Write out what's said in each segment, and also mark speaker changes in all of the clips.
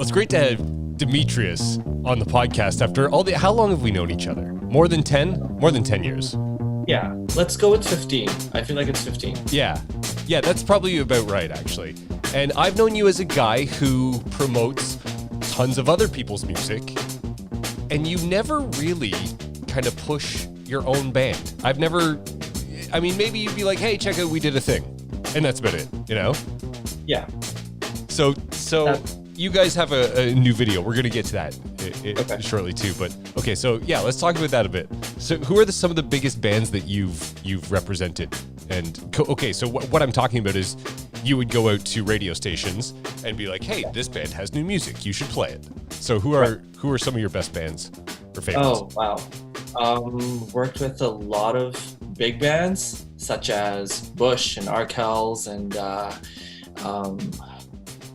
Speaker 1: Well, it's great to have Demetrius on the podcast after all the. How long have we known each other? More than 10? More than 10 years.
Speaker 2: Yeah, let's go with 15. I feel like it's 15.
Speaker 1: Yeah, that's probably about right, actually. And I've known you as a guy who promotes tons of other people's music, and you never really kind of push your own band. Maybe you'd be like, hey, check out, we did a thing. And that's about it, you know?
Speaker 2: Yeah.
Speaker 1: So you guys have a new video. We're going to get to that shortly too. But okay, so yeah, let's talk about that a bit. So who are some of the biggest bands that you've represented? And so what I'm talking about is you would go out to radio stations and be like, hey, this band has new music. You should play it. So who are some of your best bands or favorites?
Speaker 2: Oh, wow. Worked with a lot of big bands such as Bush and Arkells and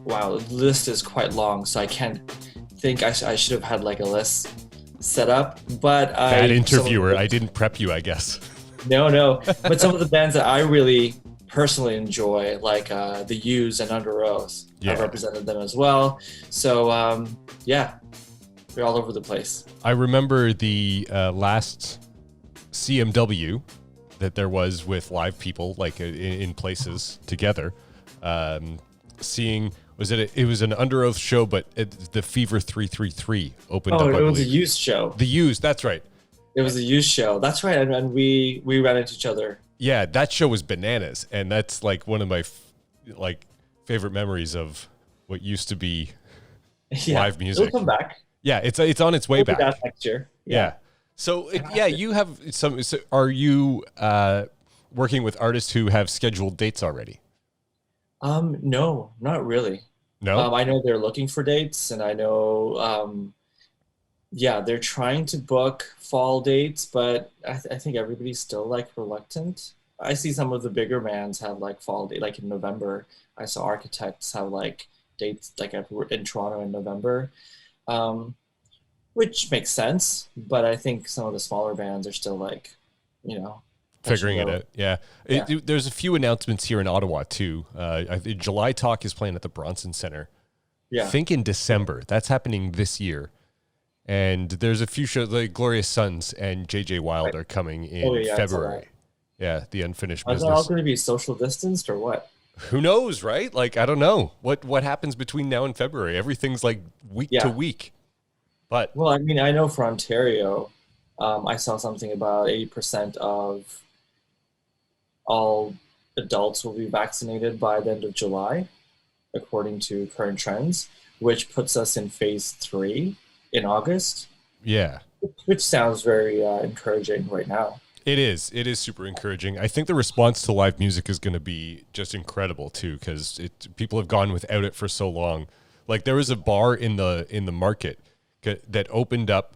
Speaker 2: wow, the list is quite long, so I can't think. I should have had like a list set up, but
Speaker 1: bad interviewer. I didn't prep you, I guess.
Speaker 2: No, but some of the bands that I really personally enjoy, like the Used and Under Oath, I've represented them as well. So yeah, they're all over the place.
Speaker 1: I remember the last CMW that there was with live people, like in places together. Seeing, it was an Under Oath show, but the Fever 333 opened up.
Speaker 2: Oh, it was a Used show.
Speaker 1: The Used, that's right.
Speaker 2: It was a Used show. That's right, and we ran into each other.
Speaker 1: Yeah, that show was bananas, and that's like one of my favorite memories of what used to be live music.
Speaker 2: It'll come back.
Speaker 1: Yeah, it's on its way back.
Speaker 2: That next year.
Speaker 1: Yeah. So you have some. So are you working with artists who have scheduled dates already?
Speaker 2: No, not really.
Speaker 1: No.
Speaker 2: I know they're looking for dates, and I know, they're trying to book fall dates, but I think everybody's still like reluctant. I see some of the bigger bands have like fall date, like in November. I saw Architects have like dates like in Toronto in November, which makes sense. But I think some of the smaller bands are still like,
Speaker 1: figuring it out. Yeah. There's a few announcements here in Ottawa too. I think July Talk is playing at the Bronson Center.
Speaker 2: Yeah.
Speaker 1: I think in December. That's happening this year. And there's a few shows like Glorious Sons and JJ Wild are coming in February. Yeah, the Unfinished Business.
Speaker 2: Are they all going to be social distanced or what?
Speaker 1: Who knows, right? Like, I don't know what happens between now and February. Everything's like week to week. But
Speaker 2: well, I mean, I know for Ontario, I saw something about 80% of all adults will be vaccinated by the end of July, according to current trends, which puts us in phase 3 in August.
Speaker 1: Yeah.
Speaker 2: Which sounds very encouraging right now.
Speaker 1: It is super encouraging. I think the response to live music is going to be just incredible too, because people have gone without it for so long. Like there was a bar in the market that opened up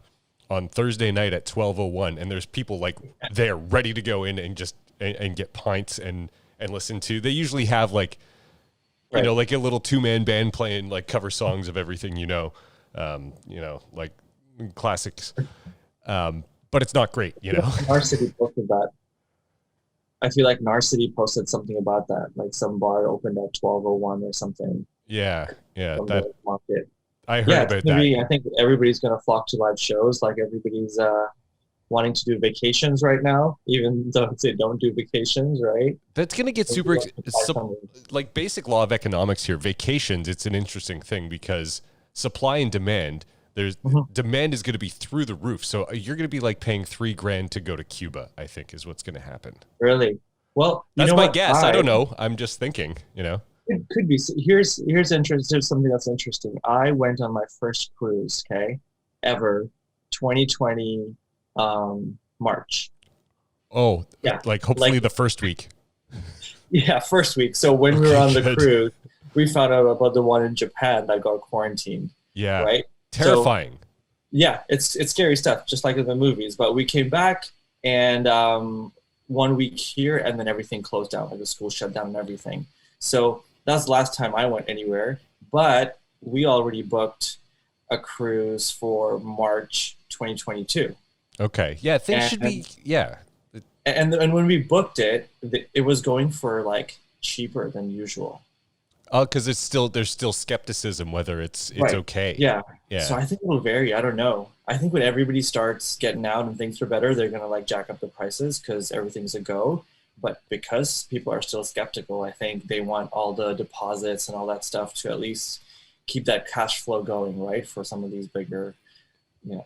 Speaker 1: on Thursday night at 12:01, and there's people like there ready to go in and just and get pints and listen to. They usually have like like a little 2-man band playing like cover songs of everything like classics. But it's not great,
Speaker 2: Narcity posted that. I feel like Narcity posted something about that, like some bar opened at 12:01 or something.
Speaker 1: Yeah, that
Speaker 2: market.
Speaker 1: I heard about that.
Speaker 2: I think everybody's going to flock to live shows. Like everybody's wanting to do vacations right now, even though they don't do vacations, right?
Speaker 1: That's going to get super like basic law of economics here. Vacations, it's an interesting thing because supply and demand. There's demand is going to be through the roof. So you're going to be like paying $3,000 to go to Cuba, I think is what's going to happen.
Speaker 2: Really? Well,
Speaker 1: that's my guess. I don't know. I'm just thinking,
Speaker 2: It could be. Here's something that's interesting. I went on my first cruise, ever, 2020 March.
Speaker 1: Oh, yeah. Like hopefully the first week.
Speaker 2: Yeah, first week. So when we were on the cruise, we found out about the one in Japan that got quarantined.
Speaker 1: Yeah.
Speaker 2: Right?
Speaker 1: Terrifying.
Speaker 2: So, yeah, it's scary stuff, just like in the movies. But we came back and 1 week here, and then everything closed down, like the school shut down and everything. So that's the last time I went anywhere. But we already booked a cruise for March 2022.
Speaker 1: Okay. Yeah, things should be. Yeah.
Speaker 2: And when we booked it, it was going for like cheaper than usual.
Speaker 1: Oh, because there's still skepticism whether it's
Speaker 2: Right.
Speaker 1: okay.
Speaker 2: Yeah. So
Speaker 1: Yeah.
Speaker 2: I think it'll vary. I don't know. I think when everybody starts getting out and things are better, they're gonna like jack up the prices because everything's a go. But because people are still skeptical, I think they want all the deposits and all that stuff to at least keep that cash flow going, right? For some of these bigger,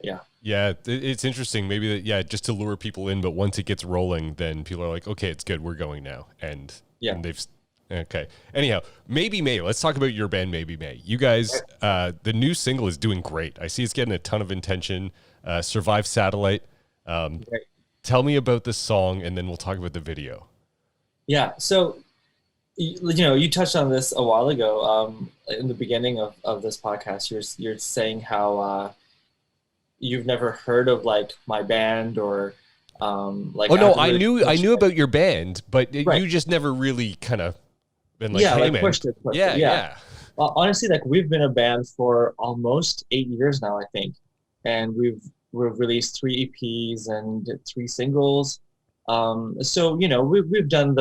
Speaker 2: yeah.
Speaker 1: Yeah, it's interesting. Maybe that, yeah, just to lure people in, but once it gets rolling, then people are like, okay, it's good, we're going now, and
Speaker 2: Yeah.
Speaker 1: and they've okay. Anyhow, Maybe May. Let's talk about your band, Maybe May. You guys, the new single is doing great. I see it's getting a ton of attention. Survive Satellite.
Speaker 2: Right.
Speaker 1: Tell me about this song, and then we'll talk about the video.
Speaker 2: Yeah. So, you touched on this a while ago. In the beginning of this podcast, you're saying how you've never heard of like my band or like.
Speaker 1: Oh no, I
Speaker 2: really
Speaker 1: knew about your band, but
Speaker 2: Right.
Speaker 1: you just never really kind of been like,
Speaker 2: Yeah,
Speaker 1: hey
Speaker 2: like
Speaker 1: man,
Speaker 2: pushed it.
Speaker 1: yeah,
Speaker 2: Yeah.
Speaker 1: yeah.
Speaker 2: Well, honestly, like we've been a band for almost 8 years now, I think, and we've released 3 EPs and 3 singles. So we've done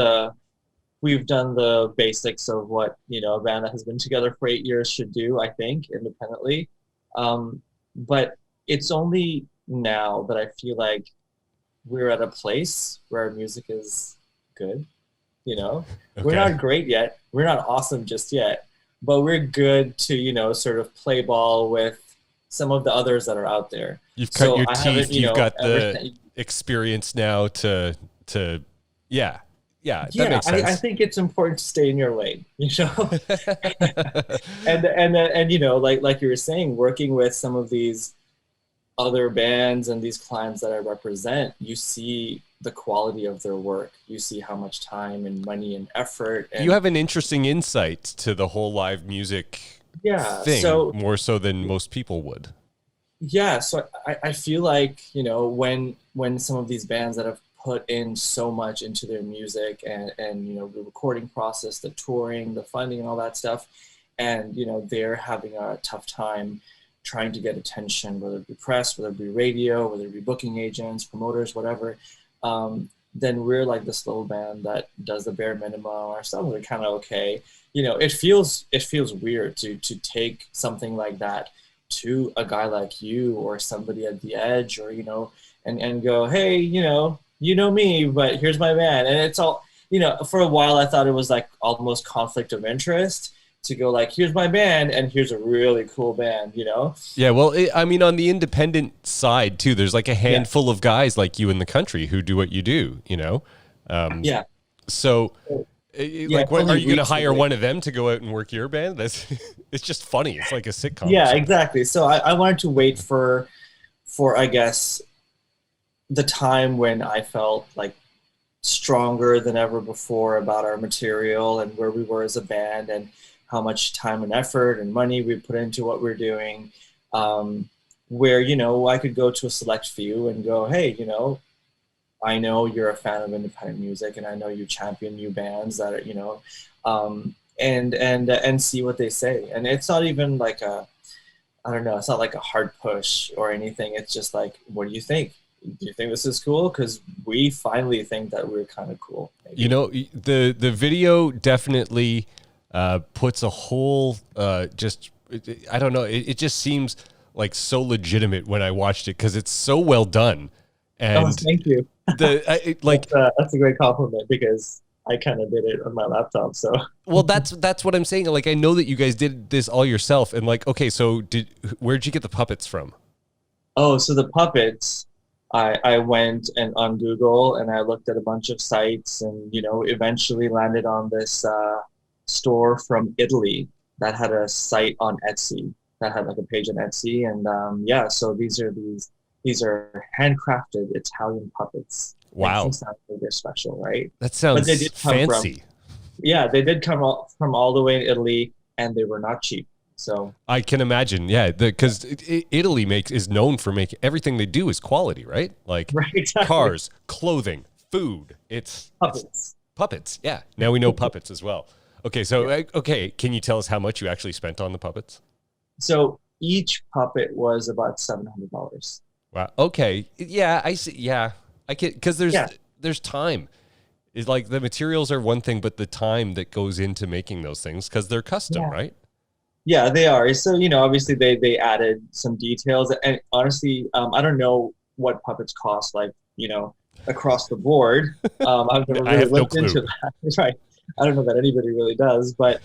Speaker 2: the basics of what a band that has been together for 8 years should do, I think, independently. But it's only now that I feel like we're at a place where our music is good. We're
Speaker 1: Okay.
Speaker 2: not great yet. We're not awesome just yet, but we're good to, sort of play ball with some of the others that are out there.
Speaker 1: You've cut
Speaker 2: So
Speaker 1: your
Speaker 2: I haven't,
Speaker 1: teeth. You've got the
Speaker 2: ever,
Speaker 1: experience now to yeah, yeah. That
Speaker 2: yeah,
Speaker 1: makes
Speaker 2: I
Speaker 1: sense.
Speaker 2: think it's important to stay in your lane, and like you were saying, working with some of these other bands and these clients that I represent, you see the quality of their work. You see how much time and money and effort. And
Speaker 1: You have an interesting insight to the whole live music
Speaker 2: yeah,
Speaker 1: thing,
Speaker 2: so
Speaker 1: more so than most people would.
Speaker 2: yeah, so I feel like when some of these bands that have put in so much into their music and the recording process, the touring, the funding, and all that stuff, and they're having a tough time trying to get attention, whether it be press, whether it be radio, whether it be booking agents, promoters, whatever. Then we're like this little band that does the bare minimum. Our songs are kind of okay. It feels weird to take something like that to a guy like you or somebody at the Edge, or and go, hey, me, but here's my band. And it's all, for a while I thought it was like almost conflict of interest to go like, here's my band and here's a really cool band.
Speaker 1: Yeah, well, I mean, on the independent side too, there's like a handful of guys like you in the country who do what you do.
Speaker 2: Yeah.
Speaker 1: So, like, what,
Speaker 2: only
Speaker 1: are you going to hire
Speaker 2: recently.
Speaker 1: one of them to go out and work your band? That's it's just funny. It's like a sitcom. or
Speaker 2: Yeah,
Speaker 1: something.
Speaker 2: exactly. So I wanted to wait for I guess the time when I felt like stronger than ever before about our material and where we were as a band and how much time and effort and money we put into what we're doing. Where I could go to a select few and go, hey, I know you're a fan of independent music, and I know you champion new bands that are, and see what they say. And it's not even like I don't know, it's not like a hard push or anything. It's just like, what do you think? Do you think this is cool? Because we finally think that we're kind of cool. Maybe.
Speaker 1: The video definitely puts a whole I don't know. It just seems like so legitimate when I watched it because it's so well done. And
Speaker 2: Thank you. That's a great compliment because I kind of did it on my laptop. So
Speaker 1: well, that's what I'm saying. Like, I know that you guys did this all yourself, and like, okay, so where'd you get the puppets from?
Speaker 2: oh, so the puppets. I went and on Google and I looked at a bunch of sites and eventually landed on this store from Italy that had a site on Etsy that had like a page on Etsy, and so these are handcrafted Italian puppets.
Speaker 1: Wow.
Speaker 2: Makes them sound like they're special, right?
Speaker 1: That sounds
Speaker 2: But they did come
Speaker 1: fancy.
Speaker 2: They did come from all the way in Italy, and they were not cheap. So
Speaker 1: I can imagine, yeah, because Italy is known for making everything they do is quality, right? Like
Speaker 2: right, exactly.
Speaker 1: cars, clothing, food. It's puppets. Yeah, now we know puppets as well. Okay, so can you tell us how much you actually spent on the puppets?
Speaker 2: So each puppet was about $700.
Speaker 1: Wow. Okay. Yeah, I see. Yeah, I can because there's time. It's like the materials are one thing, but the time that goes into making those things, because they're custom, right?
Speaker 2: Yeah, they are. So, obviously they added some details, and honestly, I don't know what puppets cost, like, across the board. I've never
Speaker 1: I
Speaker 2: really
Speaker 1: have no
Speaker 2: looked
Speaker 1: clue.
Speaker 2: into that. Right. I don't know that anybody really does, but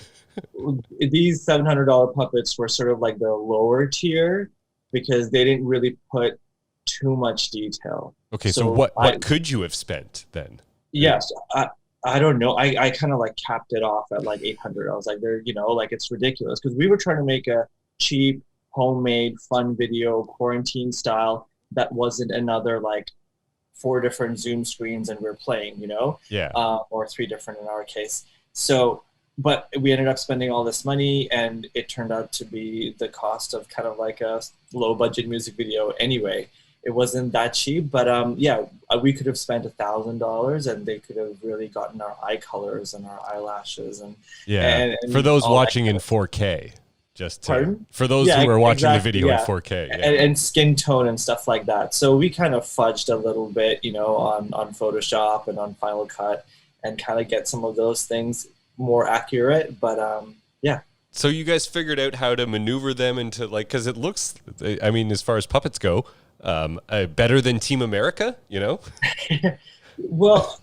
Speaker 2: these $700 puppets were sort of like the lower tier because they didn't really put too much detail.
Speaker 1: Okay, so
Speaker 2: So
Speaker 1: what could you have spent then?
Speaker 2: yes, I don't know. I kind of like capped it off at like 800. I was like, like it's ridiculous because we were trying to make a cheap, homemade, fun video, quarantine style that wasn't another like 4 different Zoom screens and we're playing,
Speaker 1: Yeah.
Speaker 2: or 3 different in our case. So, but we ended up spending all this money, and it turned out to be the cost of kind of like a low budget music video anyway. It wasn't that cheap, but yeah, we could have spent $1,000, and they could have really gotten our eye colors and our eyelashes
Speaker 1: Yeah.
Speaker 2: and
Speaker 1: For those
Speaker 2: all that
Speaker 1: watching
Speaker 2: kind
Speaker 1: in
Speaker 2: of.
Speaker 1: 4K, just to,
Speaker 2: Pardon?
Speaker 1: for those
Speaker 2: Yeah,
Speaker 1: who are watching
Speaker 2: exactly,
Speaker 1: the video in
Speaker 2: yeah.
Speaker 1: 4K. Yeah.
Speaker 2: And skin tone and stuff like that. So we kind of fudged a little bit, on Photoshop and on Final Cut, and kind of get some of those things more accurate. But yeah.
Speaker 1: So you guys figured out how to maneuver them into like, because it looks, I mean, as far as puppets go, better than Team America,
Speaker 2: Well,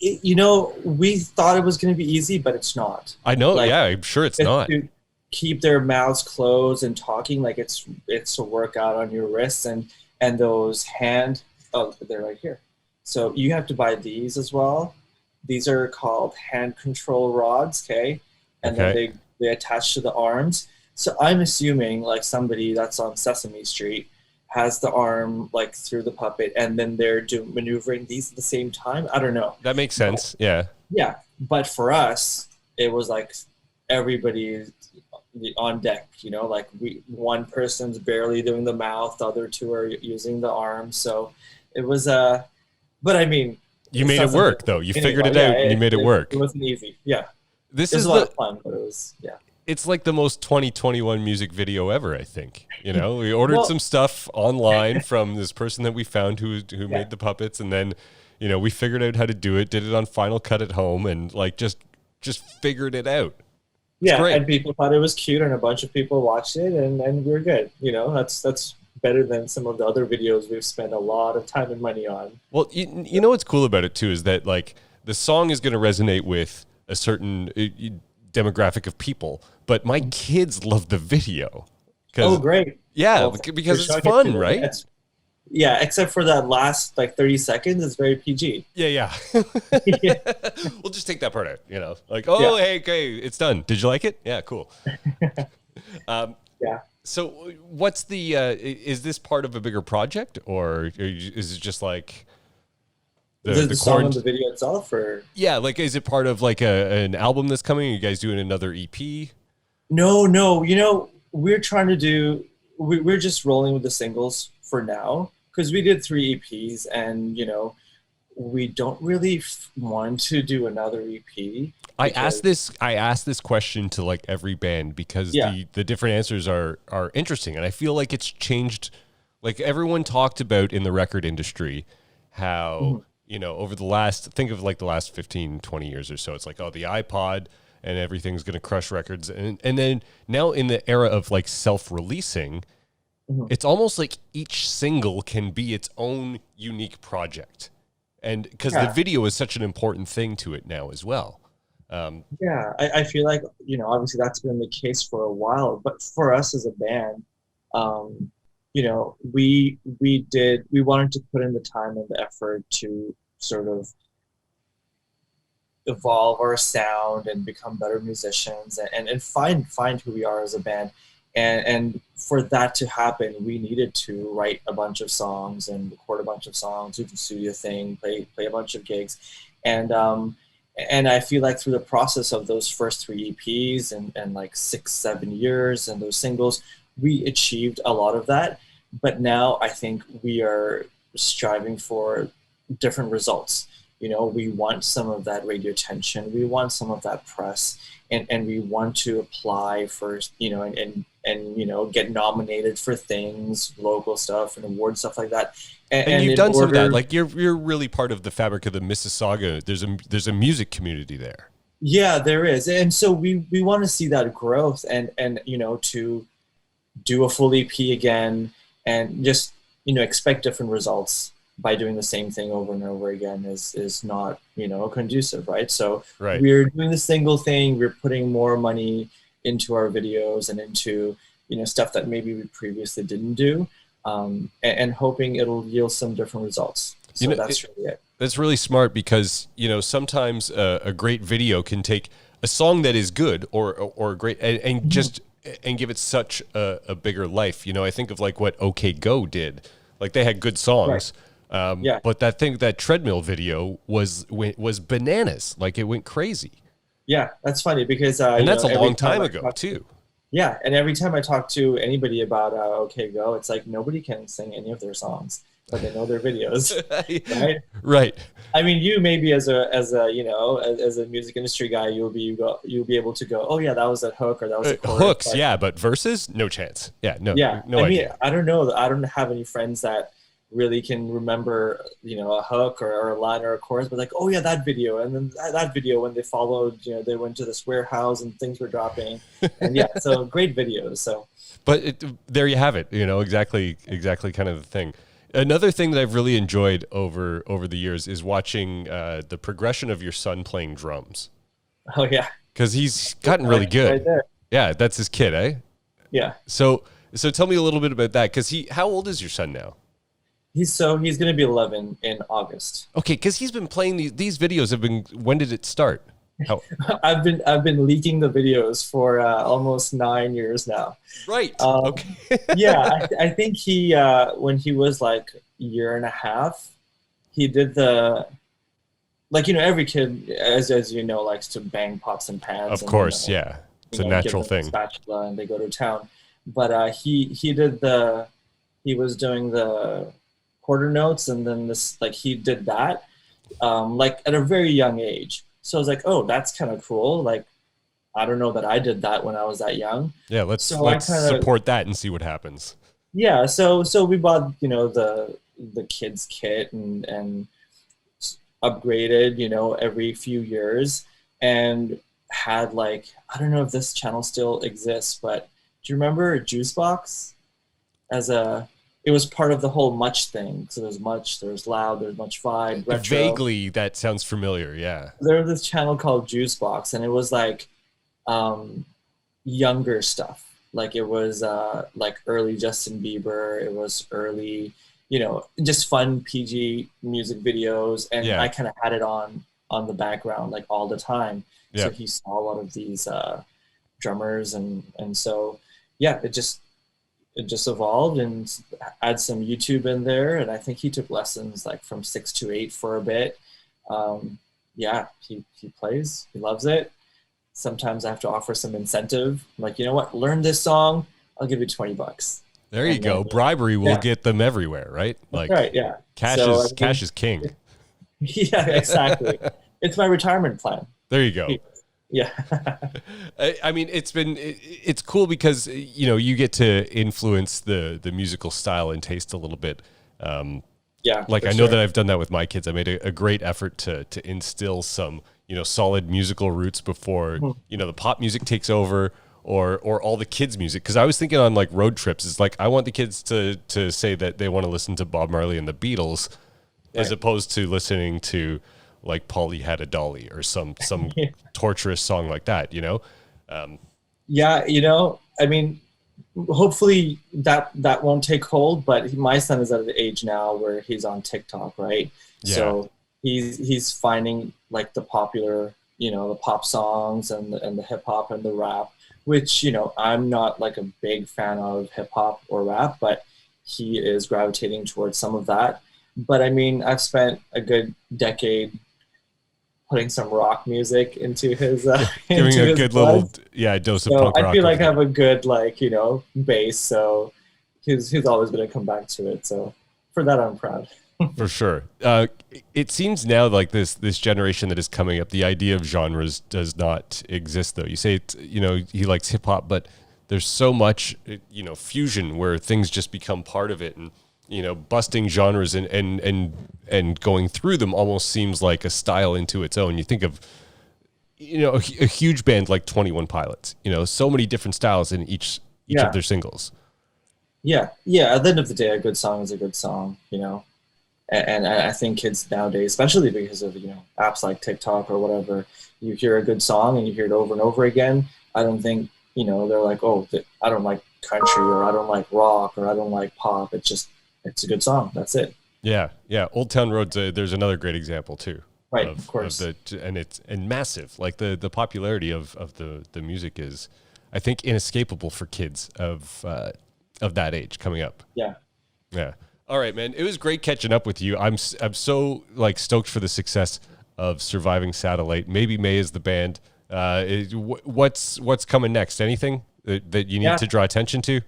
Speaker 2: we thought it was going to be easy, but it's not.
Speaker 1: I know.
Speaker 2: Like,
Speaker 1: Yeah, I'm sure it's not.
Speaker 2: to keep their mouths closed and talking, like it's a workout on your wrists, and those they're right here. So you have to buy these as well. These are called hand control rods, okay? And
Speaker 1: Okay.
Speaker 2: then they attach to the arms. So I'm assuming like somebody that's on Sesame Street has the arm like through the puppet, and then they're maneuvering these at the same time. I don't know.
Speaker 1: That makes sense. Yeah.
Speaker 2: Yeah, but for us, it was like everybody on deck. Like one person's barely doing the mouth, the other two are using the arm. So it was but I mean,
Speaker 1: You made it work though. You figured it out and you made it work.
Speaker 2: It wasn't easy. Yeah,
Speaker 1: This
Speaker 2: it was
Speaker 1: is
Speaker 2: a lot of fun, but it was
Speaker 1: it's like the most 2021 music video ever, I think. We ordered
Speaker 2: Well-
Speaker 1: some stuff online from this person that we found who made the puppets, and then, we figured out how to do it, did it on Final Cut at home, and like just figured it out.
Speaker 2: Yeah,
Speaker 1: great.
Speaker 2: and people thought it was cute, and a bunch of people watched it, and we're good. That's better than some of the other videos we've spent a lot of time and money on.
Speaker 1: Well, you know what's cool about it too is that like the song is going to resonate with a certain demographic of people, but my kids love the video.
Speaker 2: Oh, great!
Speaker 1: Yeah,
Speaker 2: Well,
Speaker 1: because
Speaker 2: we're
Speaker 1: it's
Speaker 2: showing it
Speaker 1: fun,
Speaker 2: to
Speaker 1: right?
Speaker 2: them. Yeah, except for that last like 30 seconds, it's very PG.
Speaker 1: Yeah. We'll just take that part out, like, oh,
Speaker 2: Yeah.
Speaker 1: hey, okay, it's done. Did you like it? Yeah, cool.
Speaker 2: Yeah.
Speaker 1: So what's is this part of a bigger project, or is it just like
Speaker 2: The song and the video itself, or
Speaker 1: yeah, like, is it part of like an album that's coming? Are you guys doing another EP?
Speaker 2: no, we're trying to do. We're just rolling with the singles for now because we did 3 EPs, and we don't really want to do another EP.
Speaker 1: I asked this question to like every band because the different answers are interesting, and I feel like it's changed. Like everyone talked about in the record industry how over the last 15, 20 years or so, it's like, oh, the iPod and everything's going to crush records, and then now in the era of like self-releasing, it's almost like each single can be its own unique project, and because the video is such an important thing to it now as well.
Speaker 2: I feel like obviously that's been the case for a while, but for us as a band, we wanted to put in the time and the effort to sort of evolve our sound and become better musicians and find who we are as a band, and for that to happen, we needed to write a bunch of songs and record a bunch of songs, do the studio thing, play a bunch of gigs, and I feel like through the process of those first 3 EPs and like 6-7 years and those singles, we achieved a lot of that. But now I think we are striving for different results. We want some of that radio attention, we want some of that press, and we want to apply for, and and get nominated for things, local stuff and award stuff like that.
Speaker 1: And you've done some of that. Like you're really part of the fabric of the Mississauga. There's a music community there.
Speaker 2: Yeah, there is. And so we want to see that growth and to do a full EP again and just, expect different results by doing the same thing over and over again is not, conducive, right? So we're doing the single thing, we're putting more money into our videos and into, stuff that maybe we previously didn't do, and hoping it'll yield some different results. So that's really it.
Speaker 1: That's really smart because, sometimes a great video can take a song that is good or great and just and give it such a bigger life. I think of like what OK Go did. Like they had good songs. Right. But that treadmill video was bananas. Like it went crazy.
Speaker 2: Yeah, that's funny because
Speaker 1: and that's a long time ago too.
Speaker 2: Yeah, and every time I talk to anybody about OK Go, it's like nobody can sing any of their songs, but they know their videos, right?
Speaker 1: Right.
Speaker 2: I mean, you maybe as a music industry guy, you'll be able to go, oh yeah, that was a hook or that was a chorus.
Speaker 1: Hooks, yeah, but verses, no chance. Yeah, no.
Speaker 2: Yeah,
Speaker 1: no idea.
Speaker 2: I don't know. I don't have any friends that really can remember, a hook or a line or a chorus, but like, oh yeah, that video, and then that video when they followed, they went to this warehouse and things were dropping, and yeah, so great videos. So,
Speaker 1: but there you have it. Exactly kind of the thing. Another thing that I've really enjoyed over the years is watching the progression of your son playing drums.
Speaker 2: Oh yeah,
Speaker 1: because he's gotten really good.
Speaker 2: Right there.
Speaker 1: Yeah, that's his kid, eh?
Speaker 2: Yeah.
Speaker 1: So tell me a little bit about that, because how old is your son now?
Speaker 2: He's going to be 11 in August.
Speaker 1: Okay, because he's been playing these videos. When did it start? How?
Speaker 2: I've been leaking the videos for almost 9 years now.
Speaker 1: Right. Okay.
Speaker 2: Yeah, I think he when he was like a year and a half, he did every kid as you know likes to bang pots and pans.
Speaker 1: Of course, yeah, it's a natural thing.
Speaker 2: Spatula and they go to town, but he was doing the quarter notes, and then he did that at a very young age. So I was like, oh, that's kind of cool. Like, I don't know that I did that when I was that young.
Speaker 1: Yeah, let's support that and see what happens.
Speaker 2: Yeah, so we bought the kids kit and upgraded every few years, and had I don't know if this channel still exists, but do you remember Juicebox? It was part of the whole Much thing. So there's Much, there's Loud, there's Much 5, Retro.
Speaker 1: Vaguely, that sounds familiar, yeah.
Speaker 2: There was this channel called Juicebox, and it was younger stuff. It was early Justin Bieber. It was early, just fun PG music videos. And yeah. I kind of had it on the background all the time. Yeah. So he saw a lot of these drummers. And so, yeah, it just evolved and add some YouTube in there. And I think he took lessons from 6 to 8 for a bit. Yeah, he plays, he loves it. Sometimes I have to offer some incentive. I'm you know what, learn this song, I'll give you $20.
Speaker 1: There you go. Bribery will get them everywhere, right?
Speaker 2: Right, yeah.
Speaker 1: Cash is king.
Speaker 2: Yeah, exactly. It's my retirement plan.
Speaker 1: There you go.
Speaker 2: Yeah.
Speaker 1: I mean, it's cool because, you get to influence the musical style and taste a little bit.
Speaker 2: Yeah.
Speaker 1: I know that I've done that with my kids. I made a great effort to instill some, solid musical roots before, the pop music takes over or all the kids' music. Because I was thinking on road trips, it's I want the kids to say that they want to listen to Bob Marley and the Beatles, right, as opposed to listening to Polly Had a Dolly or some torturous song like that,
Speaker 2: Yeah, I mean, hopefully that won't take hold, but my son is at an age now where he's on TikTok, right? Yeah. So he's finding the popular, the pop songs and the hip hop and the rap, which, I'm not a big fan of hip hop or rap, but he is gravitating towards some of that. But I mean, I've spent a good decade putting some rock music into his
Speaker 1: giving a good little dose of punk rock.
Speaker 2: I feel I have a good bass, so he's always going to come back to it. So for that, I'm proud.
Speaker 1: For sure. It seems now this generation that is coming up, the idea of genres does not exist, though. You say he likes hip hop, but there's so much, fusion where things just become part of it, and busting genres and going through them almost seems like a style into its own. You think of a huge band like 21 Pilots, so many different styles in each of their singles.
Speaker 2: Yeah. At the end of the day, a good song is a good song, And I think kids nowadays, especially because of apps like TikTok or whatever, you hear a good song and you hear it over and over again. I don't think they're like, oh, I don't like country, or I don't like rock, or I don't like pop. It's a good song. That's it.
Speaker 1: Yeah. Old Town Road's there's another great example too.
Speaker 2: Right, of course.
Speaker 1: And massive. Like the popularity of the music is, I think, inescapable for kids of that age coming up.
Speaker 2: Yeah.
Speaker 1: All right, man. It was great catching up with you. I'm so stoked for the success of Surviving Satellite. Maybe May is the band. What's coming next? Anything that you need to draw attention to?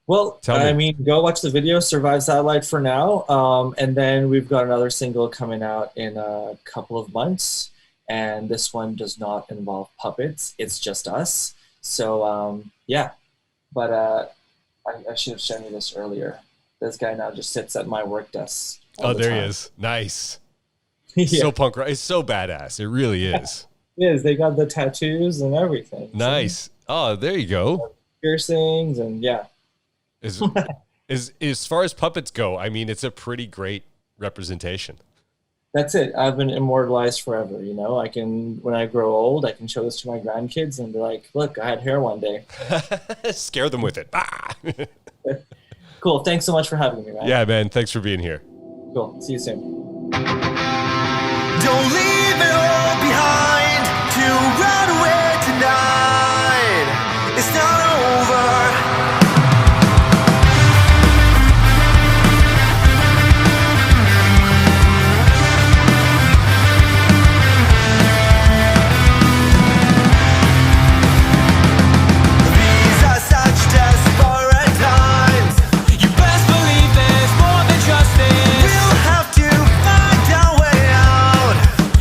Speaker 2: Well, go watch the video, Survive Satellite for now. And then we've got another single coming out in a couple of months. And this one does not involve puppets. It's just us. So, But I should have shown you this earlier. This guy now just sits at my work desk.
Speaker 1: Oh, there he is. Nice. So punk rock. It's so badass. It really is.
Speaker 2: It is. They got the tattoos and everything.
Speaker 1: Nice. So, oh, there you go.
Speaker 2: Piercings and
Speaker 1: As far as puppets go, I mean, it's a pretty great representation.
Speaker 2: That's it. I've been immortalized forever. I can, when I grow old, I can show this to my grandkids and be like, look, I had hair one day.
Speaker 1: Scare them with it.
Speaker 2: Cool. Thanks so much for having me, man.
Speaker 1: Yeah, man. Thanks for being here.
Speaker 2: Cool. See you soon.
Speaker 3: Don't leave it all behind to run away tonight. It's not over. These are such desperate times. You best believe there's more than just this. We'll have to find our way out.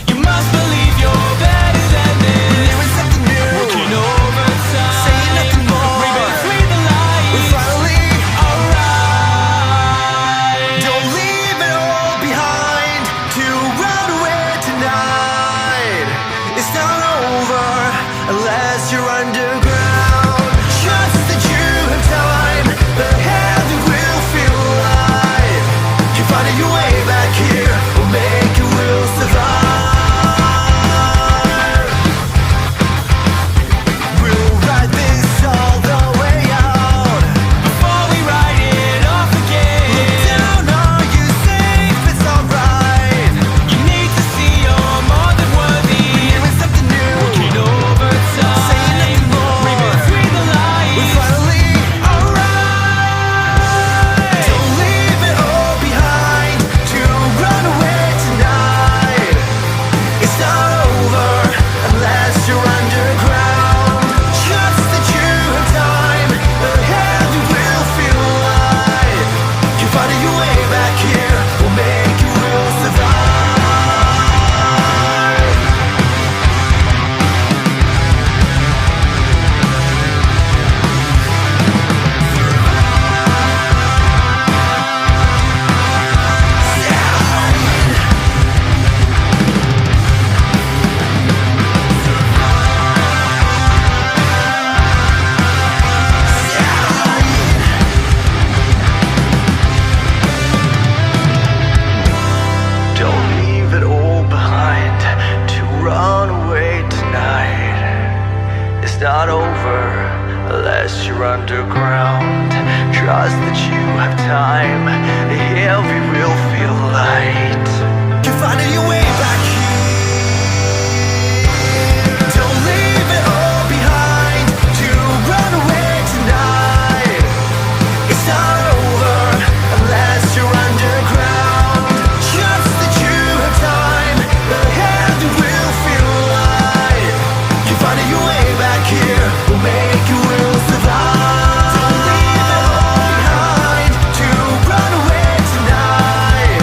Speaker 3: You must believe you're better than this. There is something new. Working overtime. Saying nothing more. Read between the lines. We're finally alright. Don't leave it all behind to run away tonight. It's not over unless you're underground. Trust that you have time. The heavy will feel alive. You're finding your way back here. We'll make it, we'll survive. We'll ride this all the way out. Before we ride it off again. Look down, are you safe? It's alright. You need to see you're more than worthy. We're doing something new. Working overtime. Saying nothing more. Read between the lines. We're finally alright. Don't leave it all behind to run away tonight. It's not over unless you're underground. Trust that you have time. The heavy will feel alive. You're finding your way back here. We'll make you, we'll survive. Don't leave it all behind to run away tonight. It's not over unless you're underground. Trust that you have time. The heavy will feel light. You're finding your way back here. Don't leave it all behind to run away tonight. It's not over unless you're underground. Trust that you have time. The heavy will feel alive. You're finding your way back here. We'll make you, we'll survive. Don't leave it all behind to run away tonight.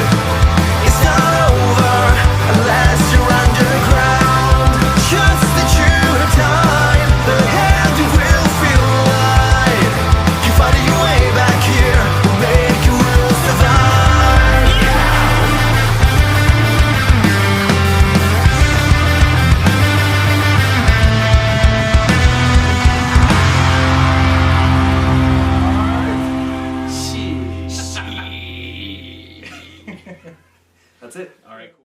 Speaker 4: That's it. All right, cool.